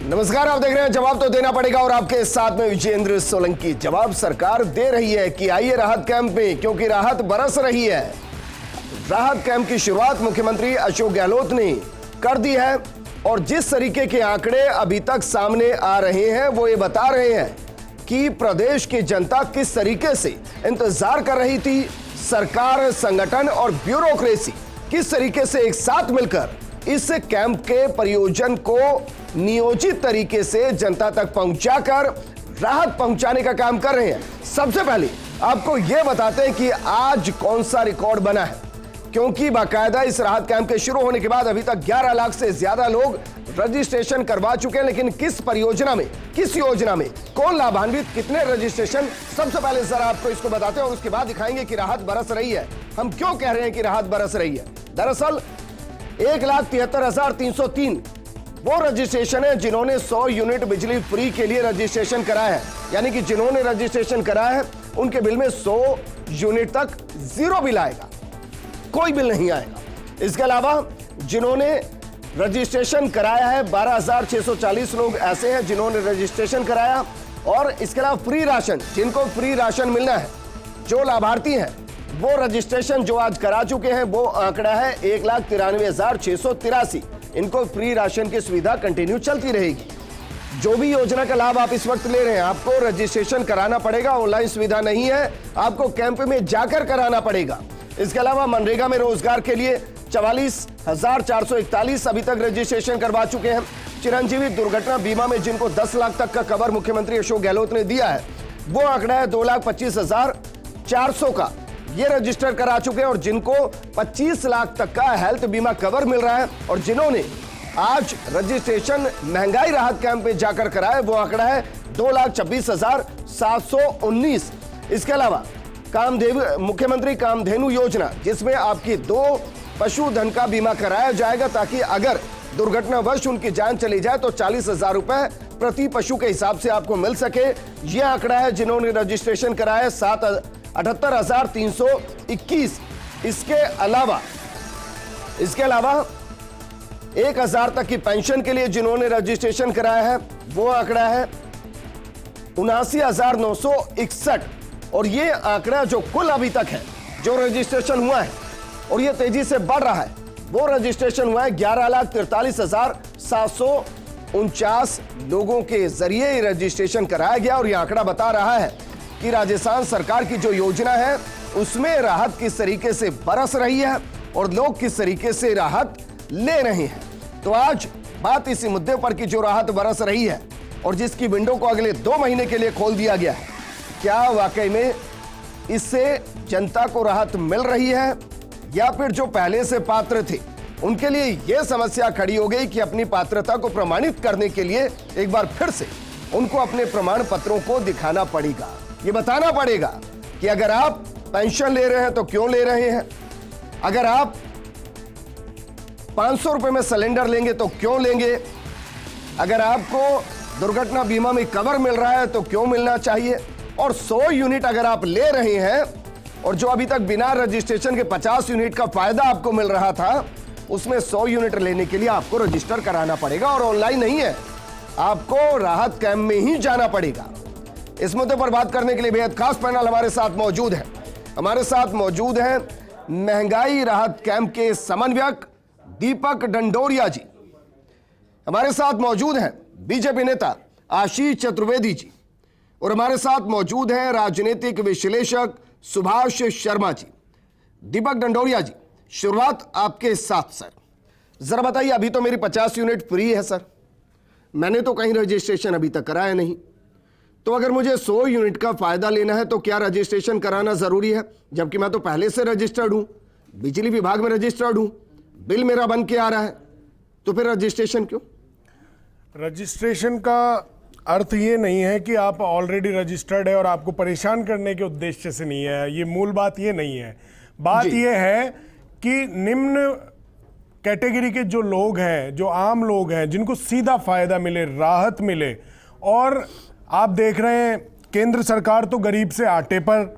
नमस्कार, आप देख रहे हैं जवाब तो देना पड़ेगा और आपके साथ में विजेंद्र सोलंकी। जवाब सरकार दे रही है कि आइए राहत कैंप में, क्योंकि राहत बरस रही है। राहत कैंप की शुरुआत मुख्यमंत्री अशोक गहलोत ने कर दी है और जिस तरीके के आंकड़े अभी तक सामने आ रहे हैं वो ये बता रहे हैं कि प्रदेश की जनता किस तरीके से इंतजार कर रही थी। सरकार, संगठन और ब्यूरोक्रेसी किस तरीके से एक साथ मिलकर इस कैंप के प्रयोजन को नियोजित तरीके से जनता तक पहुंचाकर राहत पहुंचाने का काम कर रहे हैं। सबसे पहले आपको यह बताते हैं कि आज कौन सा रिकॉर्ड बना है, क्योंकि बाकायदा इस राहत कैंप के शुरू होने के बाद अभी तक 11 लाख से ज्यादा लोग रजिस्ट्रेशन करवा चुके हैं। लेकिन किस परियोजना में, किस योजना में, कौन लाभान्वित, कितने रजिस्ट्रेशन, सबसे पहले जरा आपको इसको बताते हैं और उसके बाद दिखाएंगे कि राहत बरस रही है। हम क्यों कह रहे हैं कि राहत बरस रही है। दरअसल 1,73,303 वो रजिस्ट्रेशन है जिन्होंने 100 यूनिट बिजली फ्री के लिए रजिस्ट्रेशन कराया है। यानी कि जिन्होंने रजिस्ट्रेशन कराया है उनके बिल में 100 यूनिट तक जीरो बिल आएगा, कोई बिल नहीं आएगा। इसके अलावा जिन्होंने रजिस्ट्रेशन कराया है 12,640 लोग ऐसे हैं जिन्होंने रजिस्ट्रेशन कराया। और इसके अलावा फ्री राशन, जिनको फ्री राशन मिलना है, जो लाभार्थी हैं वो रजिस्ट्रेशन जो आज करा चुके हैं, वो आंकड़ा है 1,93,683। इनको फ्री राशन की सुविधा कंटिन्यू चलती रहेगी। जो भी योजना का लाभ आप इस वक्त ले रहे हैं, आपको रजिस्ट्रेशन कराना पड़ेगा। ऑनलाइन सुविधा नहीं है, आपको कैंप में जाकर कराना पड़ेगा। इसके अलावा मनरेगा में रोजगार के लिए 44,441 अभी तक रजिस्ट्रेशन करवा चुके हैं। चिरंजीवी दुर्घटना बीमा में जिनको 10 लाख तक का कवर मुख्यमंत्री अशोक गहलोत ने दिया है, वो आंकड़ा है 2,25,400 का, ये रजिस्टर करा चुके हैं। और जिनको 25 लाख तक का हेल्थ बीमा कवर मिल रहा है और जिन्होंने आज रजिस्ट्रेशन महंगाई राहत कैंप में जाकर कराया, वो आंकड़ा है 2,26,719। इसके अलावा मुख्यमंत्री कामधेनु योजना, जिसमें आपकी 2 पशुधन का बीमा कराया जाएगा ताकि अगर दुर्घटनावश उनकी जान चली जाए तो 40,000 रुपए प्रति पशु के हिसाब से आपको मिल सके। यह आंकड़ा है जिन्होंने रजिस्ट्रेशन कराया 78,321। इसके अलावा 1,000 तक की पेंशन के लिए जिन्होंने रजिस्ट्रेशन कराया है, वो आंकड़ा है 79,961। और ये आंकड़ा जो कुल अभी तक है जो रजिस्ट्रेशन हुआ है और ये तेजी से बढ़ रहा है, वो रजिस्ट्रेशन हुआ है 11,43,749 लोगों के जरिए रजिस्ट्रेशन कराया गया। और ये आंकड़ा बता रहा है कि राजस्थान सरकार की जो योजना है उसमें राहत किस तरीके से बरस रही है और लोग किस तरीके से राहत ले रहे हैं। तो आज बात इसी मुद्दे पर कि जो राहत बरस रही है और जिसकी विंडो को अगले 2 महीने के लिए खोल दिया गया है, क्या वाकई में इससे जनता को राहत मिल रही है या फिर जो पहले से पात्र थे उनके लिए यह समस्या खड़ी हो गई कि अपनी पात्रता को प्रमाणित करने के लिए एक बार फिर से उनको अपने प्रमाण पत्रों को दिखाना पड़ेगा। ये बताना पड़ेगा कि अगर आप पेंशन ले रहे हैं तो क्यों ले रहे हैं, अगर आप 500 रुपए में सिलेंडर लेंगे तो क्यों लेंगे, अगर आपको दुर्घटना बीमा में कवर मिल रहा है तो क्यों मिलना चाहिए, और 100 यूनिट अगर आप ले रहे हैं और जो अभी तक बिना रजिस्ट्रेशन के 50 यूनिट का फायदा आपको मिल रहा था, उसमें 100 यूनिट लेने के लिए आपको रजिस्टर कराना पड़ेगा और ऑनलाइन नहीं है, आपको राहत कैंप में ही जाना पड़ेगा। इस मुद्दे पर बात करने के लिए बेहद खास पैनल हमारे साथ मौजूद है। हमारे साथ मौजूद हैं महंगाई राहत कैंप के समन्वयक दीपक डंडोरिया जी, हमारे साथ मौजूद हैं बीजेपी नेता आशीष चतुर्वेदी जी, और हमारे साथ मौजूद हैं राजनीतिक विश्लेषक सुभाष शर्मा जी। दीपक डंडोरिया जी, शुरुआत आपके साथ सर। जरा बताइए, अभी तो मेरी 50 यूनिट फ्री है सर, मैंने तो कहीं रजिस्ट्रेशन अभी तक कराया नहीं, तो अगर मुझे 100 यूनिट का फायदा लेना है तो क्या रजिस्ट्रेशन कराना जरूरी है, जबकि मैं तो पहले से रजिस्टर्ड हूं, बिजली विभाग में रजिस्टर्ड हूं, बिल मेरा बन के आ रहा है, तो फिर रजिस्ट्रेशन क्यों? रजिस्ट्रेशन का अर्थ ये नहीं है कि आप ऑलरेडी रजिस्टर्ड है और आपको परेशान करने के उद्देश्य से नहीं है, ये मूल बात ये नहीं है। बात ये है कि निम्न कैटेगरी के जो लोग हैं, जो आम लोग हैं, जिनको सीधा फायदा मिले, राहत मिले। और आप देख रहे हैं केंद्र सरकार तो गरीब से आटे पर,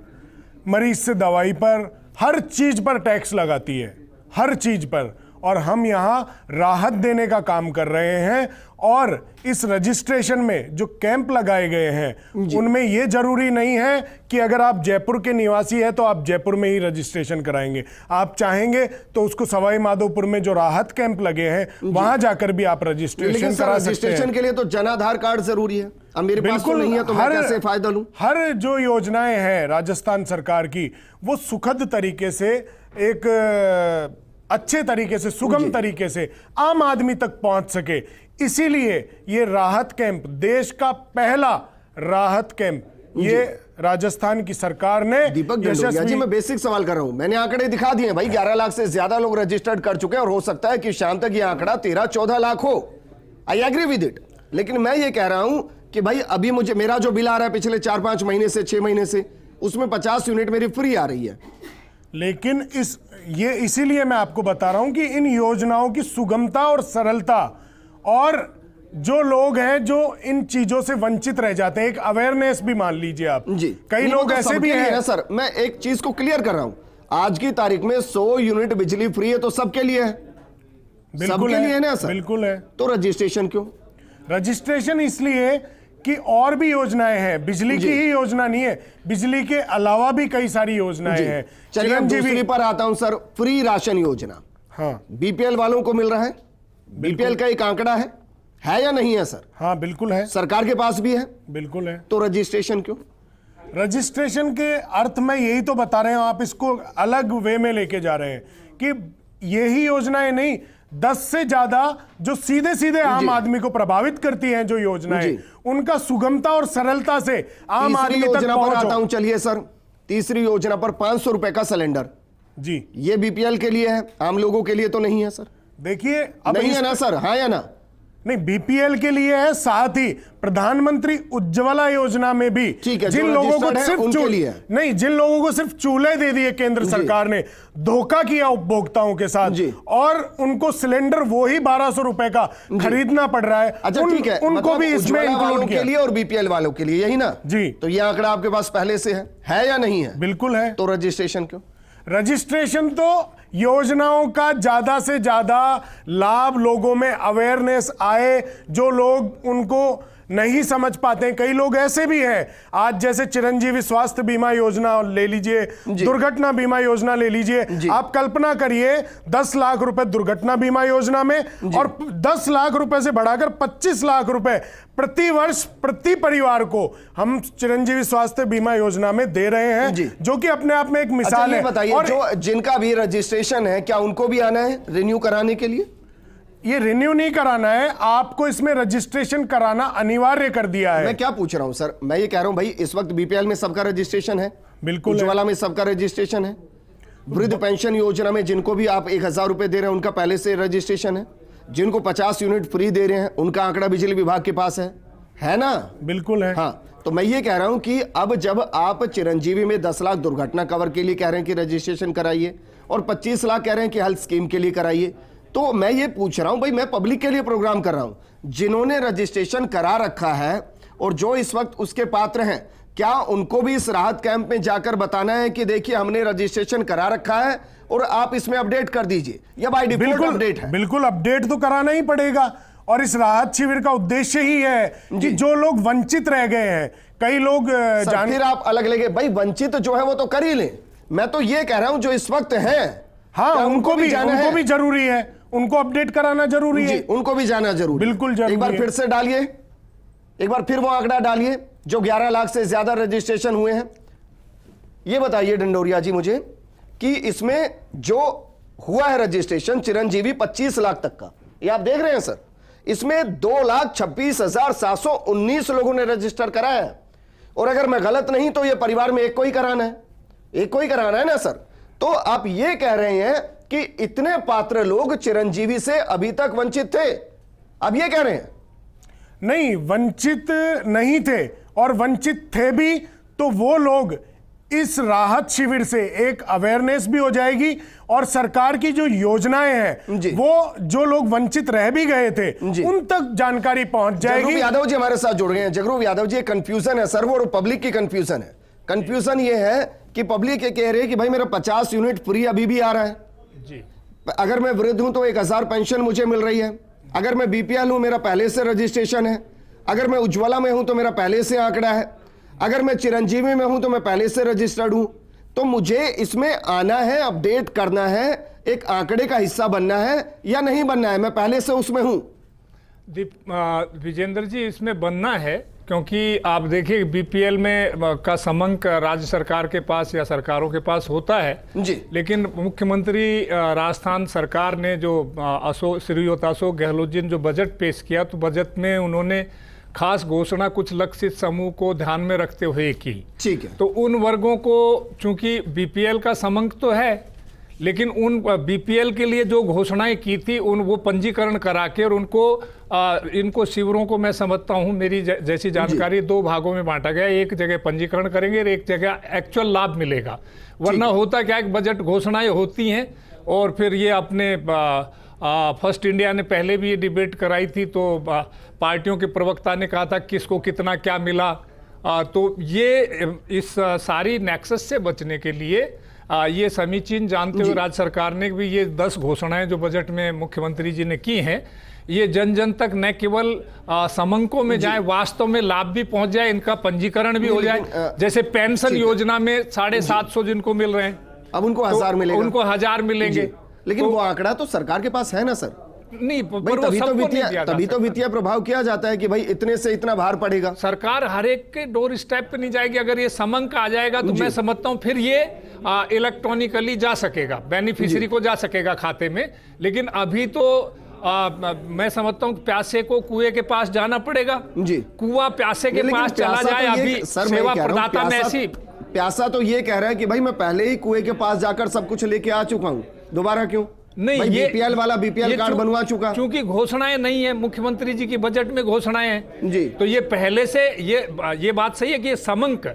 मरीज से दवाई पर, हर चीज पर टैक्स लगाती है, हर चीज पर। और हम यहाँ राहत देने का काम कर रहे हैं। और इस रजिस्ट्रेशन में जो कैंप लगाए गए हैं उनमें ये जरूरी नहीं है कि अगर आप जयपुर के निवासी हैं तो आप जयपुर में ही रजिस्ट्रेशन कराएंगे। आप चाहेंगे तो उसको सवाई माधोपुर में जो राहत कैंप लगे हैं वहां जाकर भी आप रजिस्ट्रेशन करा सकते हैं। रजिस्ट्रेशन के लिए तो जन आधार कार्ड जरूरी है, अब मेरे पास तो नहीं है, तो मैं कैसे फायदा लूं? हर जो योजनाएं हैं राजस्थान सरकार की वो सुखद तरीके से, एक अच्छे तरीके से, सुगम तरीके से आम आदमी तक पहुंच सके, इसीलिए ये राहत कैंप, देश का पहला राहत कैंप, ये राजस्थान की सरकार ने दीपक डंडोरिया जी, मैं बेसिक सवाल कर रहा हूं। मैंने आंकड़े दिखा दिए भाई, 11 लाख से ज्यादा लोग रजिस्टर्ड कर चुके हैं और हो सकता है कि शाम तक ये आंकड़ा 13-14 लाख हो। I agree with it. लेकिन मैं ये कह रहा हूं कि भाई अभी मुझे मेरा जो बिल आ रहा है पिछले 4-5 महीने से, 6 महीने से, उसमें 50 यूनिट मेरी फ्री आ रही है। लेकिन इसीलिए मैं आपको बता रहा हूं कि इन योजनाओं की सुगमता और सरलता, और जो लोग हैं जो इन चीजों से वंचित रह जाते हैं, एक अवेयरनेस भी मान लीजिए आप जी। कई लोग ऐसे भी हैं। सर मैं एक चीज को क्लियर कर रहा हूं, आज की तारीख में 100 यूनिट बिजली फ्री है तो सबके लिए है, सबके लिए है ना सर? बिल्कुल है। तो रजिस्ट्रेशन क्यों? रजिस्ट्रेशन इसलिए कि और भी योजनाएं हैं, बिजली की ही योजना नहीं है, बिजली के अलावा भी कई सारी योजनाएं हैं। चलिए दूसरी पर आता हूं सर, फ्री राशन योजना। हाँ, बीपीएल वालों को मिल रहा है, बीपीएल का एक आंकड़ा है या नहीं है सर? हाँ बिल्कुल है, सरकार के पास भी है, बिल्कुल है। तो रजिस्ट्रेशन क्यों? रजिस्ट्रेशन के अर्थ में यही तो बता रहे हैं, आप इसको अलग वे में लेके जा रहे हैं कि यही योजनाएं नहीं, 10 से ज्यादा जो सीधे सीधे आम आदमी को प्रभावित करती हैं जो योजनाएं, उनका सुगमता और सरलता से आम आदमी तक पहुंच। आता हूं, चलिए सर, तीसरी योजना पर 500 रुपए का सिलेंडर जी, ये बीपीएल के लिए है, आम लोगों के लिए तो नहीं है सर? देखिए अब नहीं है ना सर? हाँ या ना? नहीं, बीपीएल के लिए है, साथ ही प्रधानमंत्री उज्ज्वला योजना में भी जिन लोगों को सिर्फ नहीं, जिन लोगों को सिर्फ चूल्हे दे दिए केंद्र सरकार ने, धोखा किया उपभोक्ताओं के साथ और उनको सिलेंडर वो ही 1200 रुपए का खरीदना पड़ रहा है। अच्छा ठीक है, उनको भी इसमें इंक्लूड किया के लिए और बीपीएल वालों के लिए, यही ना जी? तो ये आंकड़ा आपके पास पहले से है या नहीं है? बिल्कुल है। तो रजिस्ट्रेशन क्यों? रजिस्ट्रेशन तो योजनाओं का ज्यादा से ज्यादा लाभ लोगों में अवेयरनेस आए, जो लोग उनको नहीं समझ पाते हैं। कई लोग ऐसे भी हैं, आज जैसे चिरंजीवी स्वास्थ्य बीमा योजना ले लीजिए, दुर्घटना बीमा योजना ले लीजिए, आप कल्पना करिए 10 लाख रुपए दुर्घटना बीमा योजना में और 10 लाख रुपए से बढ़ाकर 25 लाख रुपए प्रति वर्ष प्रति परिवार को हम चिरंजीवी स्वास्थ्य बीमा योजना में दे रहे हैं, जो कि अपने आप में एक मिसाल है। बताइए, और जो जिनका भी रजिस्ट्रेशन है, क्या उनको भी आना है रिन्यू कराने के लिए? ये रिन्यू नहीं कराना है, आपको इसमें रजिस्ट्रेशन कराना अनिवार्य कर दिया है। मैं क्या पूछ रहा हूं सर, मैं ये कह रहा हूं भाई, इस वक्त बीपीएल में सबका रजिस्ट्रेशन है, बिल्कुल, उज्ज्वला में सबका रजिस्ट्रेशन है, वृद्ध पेंशन योजना में जिनको भी आप 1000 रुपए दे रहे हैं उनका पहले से रजिस्ट्रेशन है, जिनको 50 यूनिट फ्री दे रहे हैं उनका आंकड़ा बिजली विभाग के पास है ना? बिल्कुल है। हाँ, तो मैं ये कह रहा हूं कि अब जब आप चिरंजीवी में 10 लाख दुर्घटना कवर के लिए कह रहे हैं कि रजिस्ट्रेशन कराइए और 25 लाख कह रहे हैं कि हेल्थ स्कीम के लिए कराइए, तो मैं ये पूछ रहा हूं भाई, मैं पब्लिक के लिए प्रोग्राम कर रहा हूं, जिन्होंने रजिस्ट्रेशन करा रखा है और जो इस वक्त उसके पात्र हैं, क्या उनको भी इस राहत कैंप में जाकर बताना है कि देखिए हमने रजिस्ट्रेशन करा रखा है और आप इसमें अपडेट कर दीजिए, या बाय डिफॉल्ट अपडेट है? बिल्कुल अपडेट तो कराना ही पड़ेगा। और इस राहत शिविर का उद्देश्य ही है कि जो लोग वंचित रह गए हैं, कई लोग फिर आप अलग लगे भाई, वंचित जो है वो तो कर ही लें, मैं तो ये कह रहा हूं जो इस वक्त है, हाँ उनको भी जरूरी है, उनको अपडेट कराना जरूरी है, उनको भी जाना जरूरी, बिल्कुल जरूरी। एक बार फिर से डालिए, एक बार फिर वो आंकड़ा डालिए जो 11 लाख से ज्यादा रजिस्ट्रेशन हुए हैं। ये बताइए डंडोरिया जी मुझे कि इसमें जो हुआ है रजिस्ट्रेशन चिरंजीवी 25 लाख तक का, ये आप देख रहे हैं सर, इसमें 2,26,719 लोगों ने रजिस्टर कराया है, और अगर मैं गलत नहीं तो ये परिवार में एक को ही कराना है, एक को ही कराना है ना सर? तो आप ये कह रहे हैं कि इतने पात्र लोग चिरंजीवी से अभी तक वंचित थे, अब ये कह रहे हैं? नहीं, वंचित नहीं थे, और वंचित थे भी तो वो लोग इस राहत शिविर से एक अवेयरनेस भी हो जाएगी, और सरकार की जो योजनाएं हैं वो जो लोग वंचित रह भी गए थे उन तक जानकारी पहुंच जाएगी। जगरूप यादव जी हमारे साथ जुड़ गए हैं। जगरूप यादव जी, कंफ्यूजन है सर, वो पब्लिक की कंफ्यूजन है। कंफ्यूजन ये है कि पब्लिक ये कह रही है कि भाई मेरा 50 यूनिट फ्री अभी भी आ रहा है जी, अगर मैं वृद्ध हूं तो 1000 पेंशन मुझे मिल रही है। अगर मैं बीपीएल हूं, मेरा पहले से रजिस्ट्रेशन है। अगर मैं उज्ज्वला में हूं तो मेरा पहले से आंकड़ा है। अगर मैं चिरंजीवी में हूं तो मैं पहले से रजिस्टर्ड हूं। तो मुझे इसमें आना है, अपडेट करना है, एक आंकड़े का हिस्सा बनना है या नहीं बनना है? मैं पहले से उसमें हूं। विजेंद्र जी, इसमें बनना है, क्योंकि आप देखिए बीपीएल में का समंक राज्य सरकार के पास या सरकारों के पास होता है जी। लेकिन मुख्यमंत्री राजस्थान सरकार ने जो श्रीयुत अशोक गहलोत जी ने जो बजट पेश किया, तो बजट में उन्होंने खास घोषणा कुछ लक्षित समूह को ध्यान में रखते हुए की। ठीक है। तो उन वर्गों को, चूंकि बीपीएल का समंक तो है, लेकिन उन बीपीएल के लिए जो घोषणाएं की थी वो पंजीकरण करा के और इनको शिविरों को मैं समझता हूं, मेरी जैसी जानकारी, 2 भागों में बांटा गया। एक जगह पंजीकरण करेंगे और एक जगह एक्चुअल लाभ मिलेगा। वरना होता क्या है, बजट घोषणाएं होती हैं और फिर ये अपने फर्स्ट इंडिया ने पहले भी ये डिबेट कराई थी, तो पार्टियों के प्रवक्ता ने कहा था किसको कितना क्या मिला। तो ये इस सारी नेक्सस से बचने के लिए ये समीचीन जानते हुए राज्य सरकार ने भी ये 10 घोषणाएं जो बजट में मुख्यमंत्री जी ने की हैं, ये जन जन तक न केवल समंकों में जाए, वास्तव में लाभ भी पहुंच जाए, इनका पंजीकरण भी हो जाए। जैसे पेंशन योजना में 750 जिनको मिल रहे हैं, अब उनको 1000 मिलेगा, उनको 1000 मिलेंगे। लेकिन वो आंकड़ा तो सरकार के पास है ना सर। नहीं, तभी तो वित्तीय प्रभाव किया जाता है कि भाई इतने से इतना भार पड़ेगा। सरकार हर एक के डोर स्टेप पे नहीं जाएगी। अगर ये समंक आ जाएगा तो मैं समझता हूं फिर ये इलेक्ट्रॉनिकली जा सकेगा, बेनिफिशियरी को जा सकेगा खाते में। लेकिन अभी तो मैं समझता हूं प्यासे को कुएं के पास जाना पड़ेगा जी। कुआं प्यासे के पास चला जाए। अभी सेवा प्रदाता में ऐसी प्यासा तो ये कह रहा है कि भाई मैं पहले ही कुएं के पास जाकर सब कुछ लेके आ चुका हूं, दोबारा क्यों? नहीं, ये बीपीएल वाला बीपीएल कार्ड बनवा चुका। क्योंकि घोषणाएं नहीं है, मुख्यमंत्री जी की बजट में घोषणाएं हैं जी। तो ये पहले से ये बात सही है कि ये समंक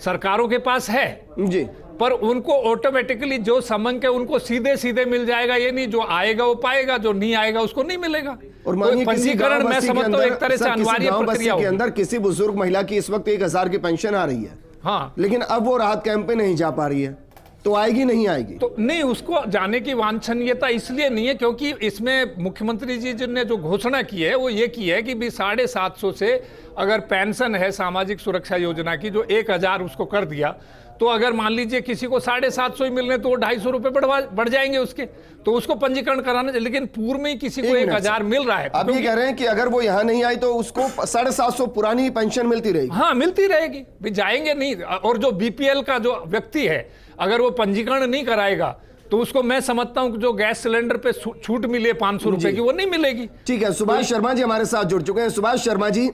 सरकारों के पास है जी, पर उनको ऑटोमेटिकली जो समंक है उनको सीधे सीधे मिल जाएगा। ये नहीं जो आएगा वो पाएगा, जो नहीं आएगा उसको नहीं मिलेगा। और पंजीकरण मैं समझता हूं एक तरह से अनिवार्य प्रक्रिया के अंदर किसी बुजुर्ग महिला की इस वक्त 1000 की पेंशन आ रही है, हाँ, लेकिन अब वो राहत कैंप पे नहीं जा पा रही है, तो आएगी नहीं आएगी? तो नहीं, उसको जाने की वांछनीयता इसलिए नहीं है क्योंकि इसमें मुख्यमंत्री जी ने जो घोषणा की है वो ये की है कि भी 750 से अगर पेंशन है सामाजिक सुरक्षा योजना की, जो 1000 उसको कर दिया, तो अगर मान लीजिए किसी को 750 ही मिलने तो वो 250 रुपए बढ़ जाएंगे उसके, तो उसको पंजीकरण कराना चाहिए। लेकिन पूर्व में ही किसी को 1000 मिल रहा है। आप ये कह रहे हैं कि अगर वो यहाँ नहीं आई तो उसको 750 पुरानी पेंशन मिलती रहेगी? हाँ, मिलती रहेगी, भी जाएंगे नहीं। और जो बीपीएल का जो व्यक्ति है अगर वो पंजीकरण नहीं कराएगा तो उसको मैं समझता हूं कि जो गैस सिलेंडर पे छूट मिले 500 रुपए की, वो नहीं मिलेगी। ठीक है, सुभाष शर्मा जी हमारे साथ जुड़ चुके हैं। सुभाष शर्मा जी,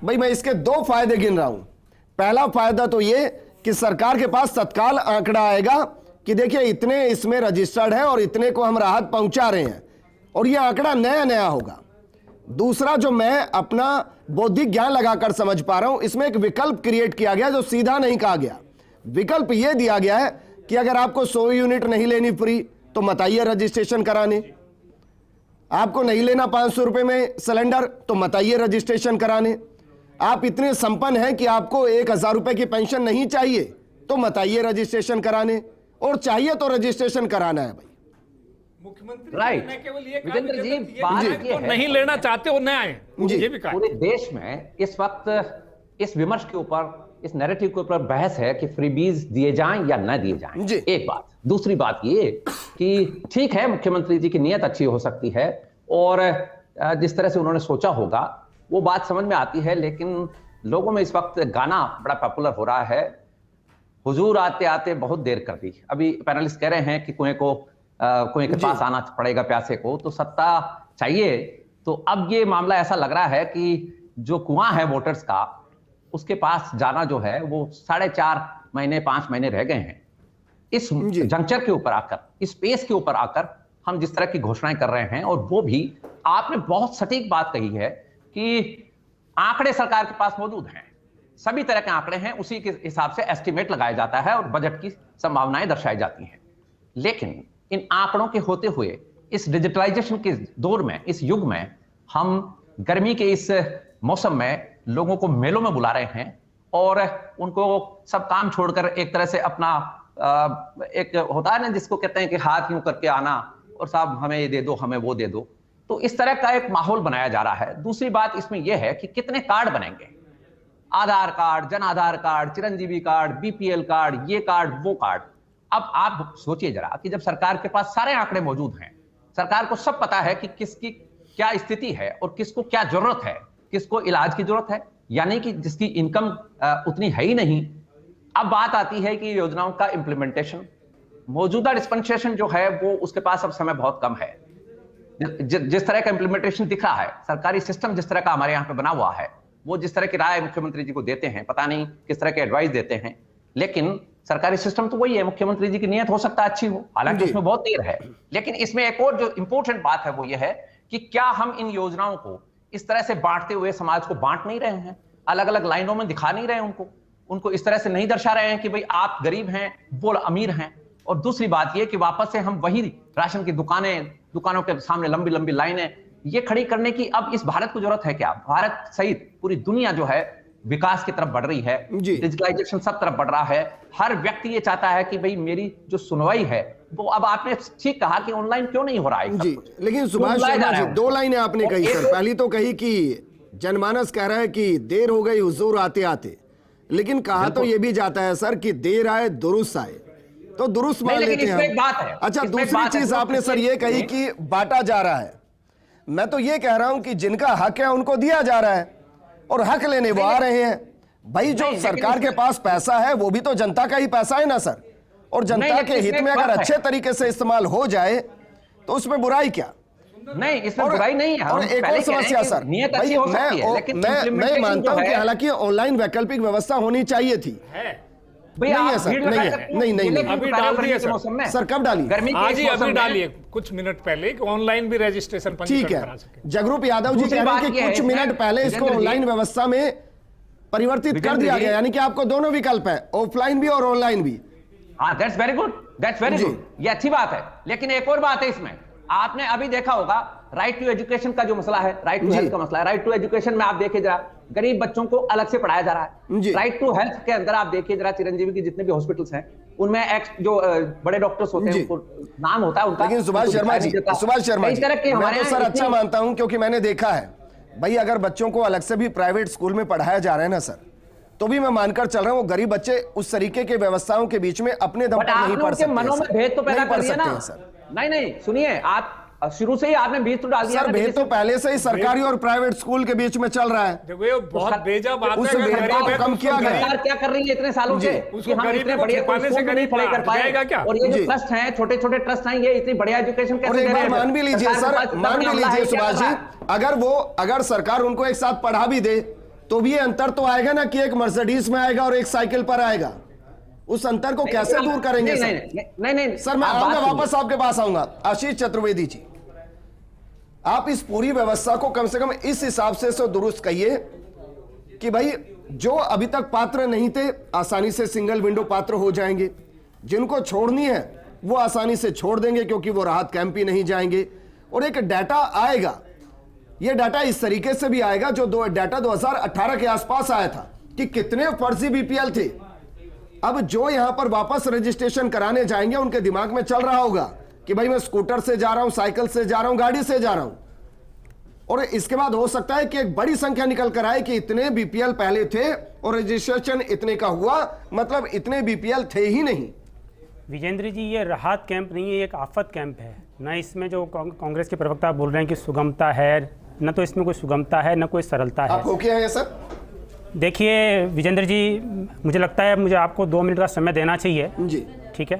भाई मैं इसके 2 फायदे गिन रहा हूं। पहला फायदा तो ये कि सरकार के पास तत्काल आंकड़ा आएगा कि देखिए इतने इसमें रजिस्टर्ड है और इतने को हम राहत पहुंचा रहे हैं, और ये आंकड़ा नया नया होगा। दूसरा, जो मैं अपना बौद्धिक ज्ञान लगाकर समझ पा रहा हूं, इसमें एक विकल्प क्रिएट किया गया जो सीधा नहीं कहा गया। विकल्प यह दिया गया है कि अगर आपको 100 यूनिट नहीं लेनी फ्री तो मत आइए रजिस्ट्रेशन कराने। आपको नहीं लेना 500 रुपए में सिलेंडर तो मत आइए रजिस्ट्रेशन कराने। आप इतने संपन्न हैं कि आपको 1000 रुपए की पेंशन नहीं चाहिए तो मत आइए रजिस्ट्रेशन कराने, और चाहिए तो रजिस्ट्रेशन कराना है भाई। मुख्यमंत्री राइट, केवल ये विजेंद्र जी, बात ये है, नहीं लेना चाहते हो, न आए। ये भी कहा पूरे देश में इस वक्त इस विमर्श के ऊपर, इस नैरेटिव के ऊपर बहस है कि फ्रीबीज दिए जाएं या न दिए जाएं। एक बात। दूसरी बात ये कि ठीक है, मुख्यमंत्री जी की नीयत अच्छी हो सकती है और जिस तरह से उन्होंने सोचा होगा वो बात समझ में आती है, लेकिन लोगों में इस वक्त गाना बड़ा पॉपुलर हो रहा है, हुजूर आते आते बहुत देर कर दी। अभी पैनलिस्ट कह रहे हैं कि कुएं के पास आना पड़ेगा प्यासे को, तो सत्ता चाहिए। तो अब ये मामला ऐसा लग रहा है कि जो कुआं है वोटर्स का, उसके पास जाना जो है वो 4.5 महीने 5 महीने रह गए हैं। इस जंक्चर के ऊपर आकर, इस स्पेस के ऊपर आकर हम जिस तरह की घोषणाएं कर रहे हैं, और वो भी आपने बहुत सटीक बात कही है कि आंकड़े सरकार के पास मौजूद हैं, सभी तरह के आंकड़े हैं, उसी के हिसाब से एस्टिमेट लगाया जाता है और बजट की संभावनाएं दर्शाई जाती हैं। लेकिन इन आंकड़ों के होते हुए इस डिजिटलाइजेशन के दौर में, इस युग में, हम गर्मी के इस मौसम में लोगों को मेलों में बुला रहे हैं और उनको सब काम छोड़कर एक तरह से अपना एक होता है ना जिसको कहते हैं कि हाथ यूं करके आना और साहब हमें ये दे दो, हमें वो दे दो। तो इस तरह का एक माहौल बनाया जा रहा है। दूसरी बात इसमें यह है कि कितने कार्ड बनेंगे, Aadhaar card, Jan Aadhaar card, Chiranjeevi card, BPL card, ये कार्ड, वो कार्ड। अब आप सोचिए जरा कि जब सरकार के पास सारे आंकड़े मौजूद हैं, सरकार को सब पता है कि किसकी क्या स्थिति है और किसको क्या जरूरत है, किसको इलाज की जरूरत है, यानी कि जिसकी इनकम उतनी है ही नहीं। अब बात आती है कि योजनाओं का इंप्लीमेंटेशन, मौजूदा डिस्पेंसेशन जो है वो उसके पास अब समय बहुत कम है। जिस तरह का इंप्लीमेंटेशन दिख रहा है, सरकारी सिस्टम जिस तरह का हमारे यहाँ पे बना हुआ है, वो जिस तरह की राय मुख्यमंत्री जी को देते हैं, पता नहीं किस तरह के एडवाइस देते हैं, लेकिन सरकारी सिस्टम तो वही है। मुख्यमंत्री जी की नीयत हो सकता है अच्छी हो, हालांकि उसमें बहुत देर है, लेकिन इसमें एक और जो इंपॉर्टेंट बात है वो ये है कि क्या हम इन योजनाओं को इस तरह से बांटते हुए समाज को बांट नहीं रहे हैं, अलग अलग लाइनों में दिखा नहीं रहे उनको इस तरह से नहीं दर्शा रहे हैं कि भाई आप गरीब हैं, वो अमीर हैं। और दूसरी बात यह कि वापस से हम वही राशन की दुकानों के सामने लंबी लंबी लाइनें ये खड़ी करने की अब इस भारत को जरूरत है क्या? भारत सहित पूरी दुनिया जो है विकास की तरफ बढ़ रही है, डिजिटलाइजेशन सब तरफ बढ़ रहा है। हर व्यक्ति ये चाहता है कि भाई मेरी जो सुनवाई है वो, अब आपने ठीक कहा कि ऑनलाइन क्यों नहीं हो रहा है जी, लेकिन सुभाष शर्मा जी 2 लाइनें आपने कही सर। पहली तो कही कि जनमानस कह रहा है कि देर हो गई हुजूर आते आते, लेकिन कहा तो ये भी जाता है सर कि देर आए दुरुस्त आए, तो दुरुस्त मान लेते हैं हम। अच्छा, दूसरी चीज आपने सर ये कही कि बांटा जा रहा है। मैं तो ये कह रहा हूं कि जिनका हक है उनको दिया जा रहा है और हक लेने वो आ रहे हैं। भाई जो सरकार के पास पैसा है वो भी तो जनता का ही पैसा है ना सर, और जनता के हित में अगर अच्छे तरीके से इस्तेमाल हो जाए तो उसमें बुराई क्या? नहीं, इसमें बुराई नहीं है। और एक और समस्या सर, भाई मैं मानता हूं कि हालांकि ऑनलाइन वैकल्पिक व्यवस्था होनी चाहिए थी, नहीं है सर, नहीं है, अभी डाल दिए सर। कब डाली? आज ही अभी डालिए कुछ मिनट पहले कि ऑनलाइन भी रजिस्ट्रेशन ठीक है। जगरूप यादव जी कह रहे हैं कि कुछ मिनट पहले इसको ऑनलाइन व्यवस्था में परिवर्तित कर दिया गया, यानी कि आपको दोनों विकल्प है, ऑफलाइन भी और ऑनलाइन भी। हाँ, that's very good, that's very good, ये अच्छी बात है। लेकिन एक और बात है इसमें, आपने अभी देखा होगा राइट टू एजुकेशन का जो मसला है, राइट टू हेल्थ का मसला है। राइट टू एजुकेशन में आप देखिए जरा, गरीब बच्चों को अलग से पढ़ाया जा रहा है। राइट टू हेल्थ के अंदर आप देखिए जरा, चिरंजीवी की जितने भी हॉस्पिटल्स हैं उनमें जो बड़े डॉक्टर्स होते हैं उनको नाम होता है उनका। लेकिन सुभाष शर्मा जी, मैं तो सर अच्छा मानता हूं, क्योंकि मैंने देखा है भाई अगर बच्चों को अलग से भी प्राइवेट स्कूल में पढ़ाया जा रहा है ना सर, तो भी मैं मानकर चल रहा हूं वो गरीब बच्चे उस तरीके के व्यवस्थाओं के बीच में अपने दम पर नहीं पढ़ सकते। मनों में भेद तो पैदा कर दिया ना सर। नहीं, सुनिए, आप शुरू से ही आपने बीज तो डाल दिया सर। भेद तो पहले से ही सरकारी और प्राइवेट स्कूल के बीच में चल रहा है। देखो ये बहुत बेजा बात उस भेदभाव को कम किया गया। सरकार क्या कर रही है इतने सालों से कि हम इतने बढ़िया पाने से गरीब नहीं कर पाएगा क्या? और ये जो ट्रस्ट हैं, छोटे छोटे ट्रस्ट हैं, ये इतनी बढ़िया एजुकेशन कैसे दे रहे हैं? मान भी लीजिए सर, मान भी लीजिए सुभाष जी, अगर सरकार उनको एक साथ पढ़ा भी दे तो भी ये अंतर तो आएगा ना कि एक मर्सिडीज में आएगा और एक साइकिल पर आएगा। उस अंतर को कैसे दूर करेंगे सर? नहीं सर, मैं आऊंगा वापस आपके पास आऊंगा। आशीष चतुर्वेदी जी, आप इस पूरी व्यवस्था को कम से कम इस हिसाब से दुरुस्त कहिए कि भाई जो अभी तक पात्र नहीं थे आसानी से सिंगल विंडो पात्र हो जाएंगे, जिनको छोड़नी है वो आसानी से छोड़ देंगे क्योंकि वो राहत कैंप ही नहीं जाएंगे। और एक डाटा आएगा, ये डाटा इस तरीके से भी आएगा जो डाटा 2018 के आसपास आया था कि कितने फर्जी बीपीएल थे। अब जो यहां पर वापस रजिस्ट्रेशन कराने जाएंगे उनके दिमाग में चल रहा होगा कि भाई मैं स्कूटर से जा रहा हूं, साइकिल से जा रहा हूं, गाड़ी से जा रहा हूं, और इसके बाद हो सकता है कि एक बड़ी संख्या निकल कर आए कि इतने बीपीएल पहले थे और रजिस्ट्रेशन इतने का हुआ, मतलब इतने बीपीएल थे ही नहीं। विजेंद्र जी, ये राहत कैंप नहीं है, एक आफत कैंप है ना। इसमें जो कांग्रेस के प्रवक्ता बोल रहे हैं कि सुगमता है, न तो इसमें कोई सुगमता है न कोई सरलता है। आपको क्या है सर? देखिए विजेंद्र जी, मुझे लगता है मुझे आपको 2 मिनट का समय देना चाहिए जी, ठीक है?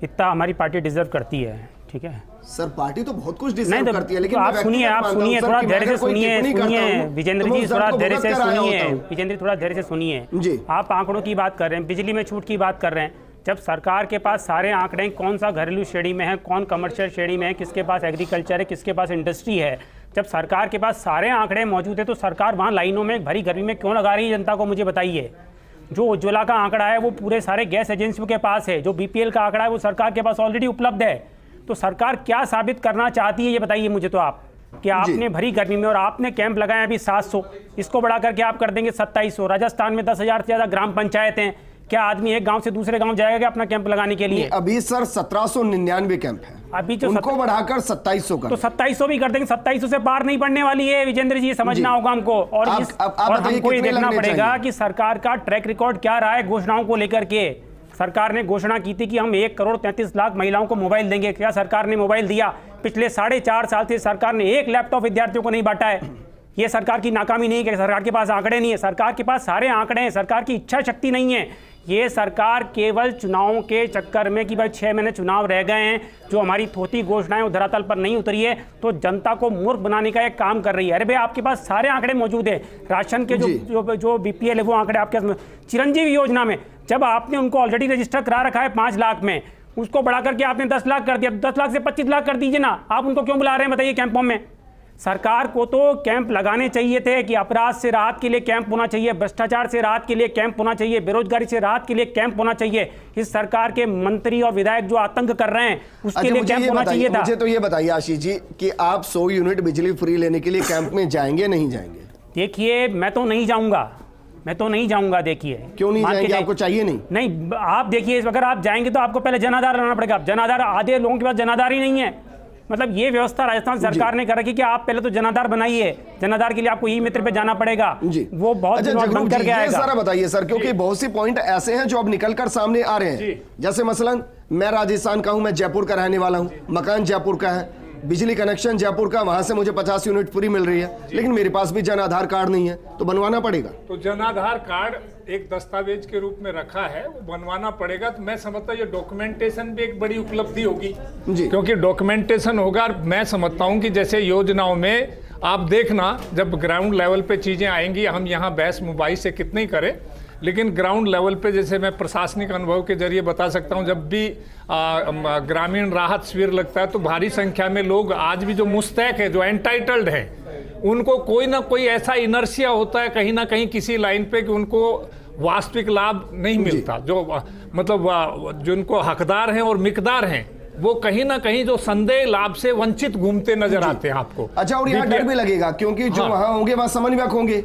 इतना हमारी पार्टी डिजर्व करती है, ठीक है सर? पार्टी तो बहुत कुछ डिजर्व करती है, लेकिन आप सुनिए, थोड़ा धैर्य से सुनिए विजेंद्र जी, थोड़ा धैर्य से सुनिए विजेंद्र, थोड़ा धैर्य से सुनिए। आप आंकड़ों की बात कर रहे हैं, बिजली में छूट की बात कर रहे हैं। जब सरकार के पास सारे आंकड़े हैं, कौन सा घरेलू श्रेणी में है, कौन कमर्शियल श्रेणी में है, किसके पास एग्रीकल्चर है, किसके पास इंडस्ट्री है, जब सरकार के पास सारे आंकड़े मौजूद है तो सरकार वहाँ लाइनों में भरी गर्मी में क्यों लगा रही है जनता को? मुझे बताइए। जो उज्ज्वला का आंकड़ा है वो पूरे सारे गैस एजेंसियों के पास है, जो बीपीएल का आंकड़ा है वो सरकार के पास ऑलरेडी उपलब्ध है। तो सरकार क्या साबित करना चाहती है ये बताइए मुझे तो आप, कि आपने भरी गर्मी में, और आपने कैंप लगाए अभी 700, इसको बढ़ा करके आप कर देंगे 2700। राजस्थान में 10,000 से ज़्यादा ग्राम पंचायतें हैं, क्या आदमी एक गांव से दूसरे गांव जाएगा क्या अपना कैंप लगाने के लिए? अभी सर 1799 कैंप है। अभी जो उनको बढ़ाकर 2700 कर, तो 2700 भी कर देंगे, 2700 से पार नहीं पड़ने वाली है विजेंद्र जी, समझना होगा हमको। और हमको ये देखना पड़ेगा कि सरकार का ट्रैक रिकॉर्ड क्या रहा है घोषणाओं को लेकर के। सरकार ने घोषणा की थी कि हम 1,33,00,000 महिलाओं को मोबाइल देंगे। क्या सरकार ने मोबाइल दिया? पिछले 4.5 साल से सरकार ने एक लैपटॉप विद्यार्थियों को नहीं बांटा है। ये सरकार की नाकामी नहीं है कि सरकार के पास आंकड़े नहीं है, सरकार के पास सारे आंकड़े हैं, सरकार की इच्छा शक्ति नहीं है। ये सरकार केवल चुनावों के चक्कर में कि भाई 6 महीने चुनाव रह गए हैं, जो हमारी थोथी घोषणाएं वो धरातल पर नहीं उतरी है, तो जनता को मूर्ख बनाने का एक काम कर रही है। अरे भाई आपके पास सारे आंकड़े मौजूद हैं, राशन के जो बीपीएल है वो आंकड़े आपके पास। चिरंजीवी योजना में जब आपने उनको ऑलरेडी रजिस्टर करा रखा है 5 लाख में, उसको बढ़ा करके आपने 10 लाख कर दिया, 10 लाख से 25 लाख कर दीजिए ना। आप उनको क्यों बुला रहे हैं बताइए कैंपों में? सरकार को तो कैंप लगाने चाहिए थे कि अपराध से राहत के लिए कैंप होना चाहिए, भ्रष्टाचार से राहत के लिए कैंप होना चाहिए, बेरोजगारी से राहत के लिए कैंप होना चाहिए। इस सरकार के मंत्री और विधायक जो आतंक कर रहे हैं उसके लिए कैंप होना चाहिए था। मुझे तो ये बताइए आशीष जी कि आप 100 यूनिट बिजली फ्री लेने के लिए कैंप में जाएंगे नहीं जाएंगे? देखिए मैं तो नहीं जाऊंगा, मैं तो नहीं जाऊंगा। देखिए क्यों नहीं जाएंगे? आपको चाहिए नहीं? नहीं, आप देखिए अगर आप जाएंगे तो आपको पहले जनाधार लाना पड़ेगा। जनाधार आधे लोगों के पास जनाधार ही नहीं है। मतलब ये व्यवस्था राजस्थान सरकार ने कर रखी कि आप पहले तो जनाधार बनाइए, जनाधार के लिए आपको ई मित्र पे जाना पड़ेगा, वो बहुत बंद करके आएगा। सारा बताइए सर, क्योंकि बहुत सी पॉइंट ऐसे हैं जो अब निकलकर सामने आ रहे हैं। जैसे मसलन मैं राजस्थान का हूं, मैं जयपुर का रहने वाला हूं, मकान जयपुर का है, बिजली कनेक्शन जयपुर का, वहां से मुझे 50 यूनिट फ्री मिल रही है, लेकिन मेरे पास भी जन आधार कार्ड नहीं है, तो बनवाना पड़ेगा। तो जन आधार कार्ड एक दस्तावेज के रूप में रखा है, वो बनवाना पड़ेगा। तो मैं समझता हूँ ये डॉक्यूमेंटेशन भी एक बड़ी उपलब्धि होगी, क्योंकि डॉक्यूमेंटेशन होगा। मैं समझता हूँ कि जैसे योजनाओं में आप देखना, जब ग्राउंड लेवल पे चीजें आएंगी, हम यहाँ बहस मोबाइल से कितनी करें, लेकिन ग्राउंड लेवल पे जैसे मैं प्रशासनिक अनुभव के जरिए बता सकता हूं, जब भी ग्रामीण राहत शिविर लगता है तो भारी संख्या में लोग आज भी जो मुस्तैक है, जो एंटाइटल्ड है, उनको कोई ना कोई ऐसा इनर्शिया होता है कहीं ना कहीं किसी लाइन पे कि उनको वास्तविक लाभ नहीं मिलता। जो मतलब जो उनको हकदार हैं और मिकदार हैं, वो कहीं ना कहीं जो संदेह लाभ से वंचित घूमते नजर आते हैं आपको। अच्छा, और यहाँ डर भी लगेगा क्योंकि जो वहां होंगे वहां समन्वयक होंगे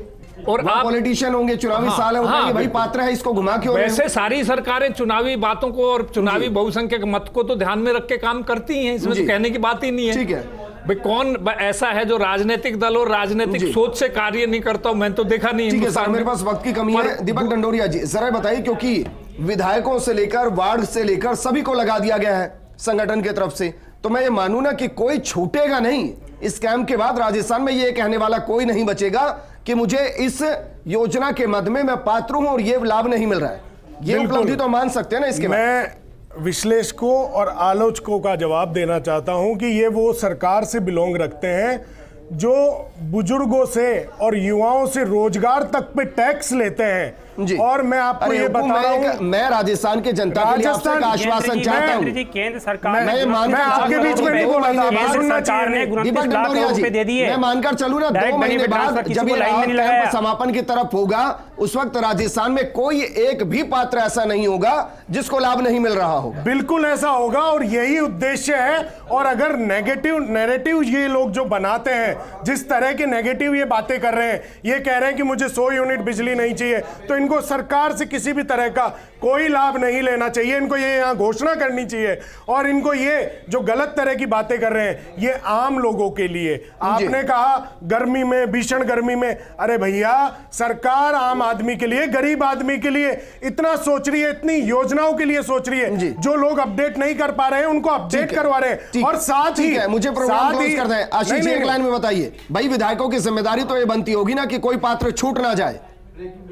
और आप पॉलिटिशियन होंगे, चुनावी साल है, भाई पात्र है, इसको घुमा क्यों? वैसे सारी सरकारें चुनावी बातों को और चुनावी बहुसंख्यक मत को तो ध्यान में रख के काम करती हैं, इसमें तो कहने की बात ही नहीं है। ठीक है भाई, कौन ऐसा है जो राजनीतिक दल और राजनीतिक सोच से कार्य नहीं करता? मैं तो देखा नहीं। ठीक है सर, मेरे पास वक्त की कमी है। दीपक डंडोरिया जी जरा बताइए, क्योंकि विधायकों से लेकर वार्ड से लेकर सभी को लगा दिया गया है संगठन की तरफ से, तो मैं ये मानूं ना कि कोई छूटेगा नहीं इस कैंप के बाद। राजस्थान में ये कहने वाला कोई नहीं बचेगा कि मुझे इस योजना के मद में मैं पात्र हूं और ये लाभ नहीं मिल रहा है। ये उपलब्धि तो मान सकते हैं ना इसके? मैं विश्लेषकों और आलोचकों का जवाब देना चाहता हूं कि ये वो सरकार से बिलोंग रखते हैं जो बुजुर्गों से और युवाओं से रोजगार तक पे टैक्स लेते हैं जी। और मैं आपको ये बता रहा हूं, मैं राजस्थान के जनता के लिए आपसे आश्वासन चाहता हूं। केंद्र सरकार मैं आपके बीच में नहीं बोला था, सरकार ने 29 लाख रुपए दे दिए। मैं मानकर चलूं ना, 2 महीने बाद जब ये कैंप समापन की तरफ होगा, उस वक्त राजस्थान में कोई एक भी पात्र ऐसा नहीं होगा जिसको लाभ नहीं मिल रहा होगा। बिल्कुल ऐसा होगा और यही उद्देश्य है। और अगर नेगेटिव नैरेटिव ये लोग जो बनाते हैं, जिस तरह के नेगेटिव ये बातें कर रहे हैं, ये कह रहे हैं कि मुझे 100 यूनिट बिजली नहीं चाहिए, तो इनको सरकार से किसी भी तरह का कोई लाभ नहीं लेना चाहिए। इनको ये यहां घोषणा करनी चाहिए। और इनको ये जो गलत तरह की बातें कर रहे हैं, ये आम लोगों के लिए। आपने कहा गर्मी में, भीषण गर्मी में, अरे भैया सरकार आम आदमी के लिए, गरीब आदमी के लिए इतना सोच रही है, इतनी योजनाओं के लिए सोच रही है। जो लोग अपडेट नहीं कर पा रहे हैं उनको अपडेट करवा रहे हैं। और साथ ही मुझे प्रोग्राम क्लोज कर दें। आशीष जी एक लाइन में बताइए, भाई विधायकों की जिम्मेदारी तो ये बनती होगी ना कि कोई पात्र छूट ना जाए,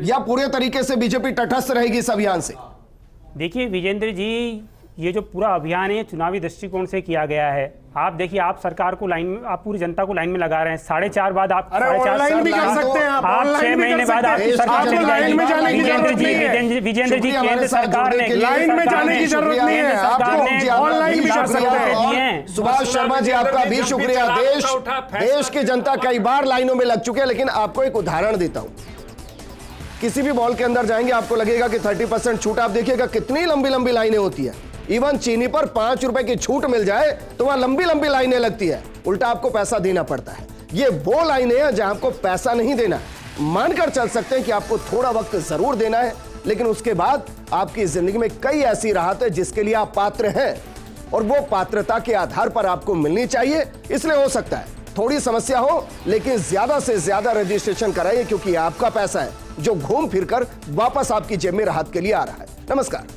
या पूरे तरीके से बीजेपी तटस्थ रहेगी इस अभियान से? देखिए विजेंद्र जी, ये जो पूरा अभियान है चुनावी दृष्टिकोण से किया गया है। आप देखिए, आप सरकार को लाइन में, आप पूरी जनता को लाइन में लगा रहे हैं। 4.5 बाद आप 4.5 भी कर सकते हैं, आप 6 महीने बाद आपकी सरकार लाइन में जाने की जरूरत नहीं है। विजेंद्र जी, केंद्र सरकार ने लाइन में जाने की जरूरत नहीं है, आपको ऑनलाइन भी कर सकते हैं। सुभाष शर्मा जी आपका भी शुक्रिया। देश की जनता कई बार लाइनों में लग चुके हैं, लेकिन आपको एक उदाहरण देता हूं। किसी भी मॉल के अंदर जाएंगे, आपको लगेगा कि 30% छूट, आप देखिएगा कितनी लंबी लंबी लाइनें होती है। इवन चीनी पर 5 रुपए की छूट मिल जाए तो वहां लंबी लंबी लाइनें लगती है, उल्टा आपको पैसा देना पड़ता है। ये वो लाइनें हैं जहां आपको पैसा नहीं देना है। मानकर चल सकते हैं कि आपको थोड़ा वक्त जरूर देना है, लेकिन उसके बाद आपकी जिंदगी में कई ऐसी राहत है जिसके लिए आप पात्र हैं। और वो पात्रता के आधार पर आपको मिलनी चाहिए। इसलिए हो सकता है थोड़ी समस्या हो, लेकिन ज्यादा से ज्यादा रजिस्ट्रेशन कराइए, क्योंकि आपका पैसा है जो घूम फिरकर वापस आपकी जेब में राहत के लिए आ रहा है। नमस्कार।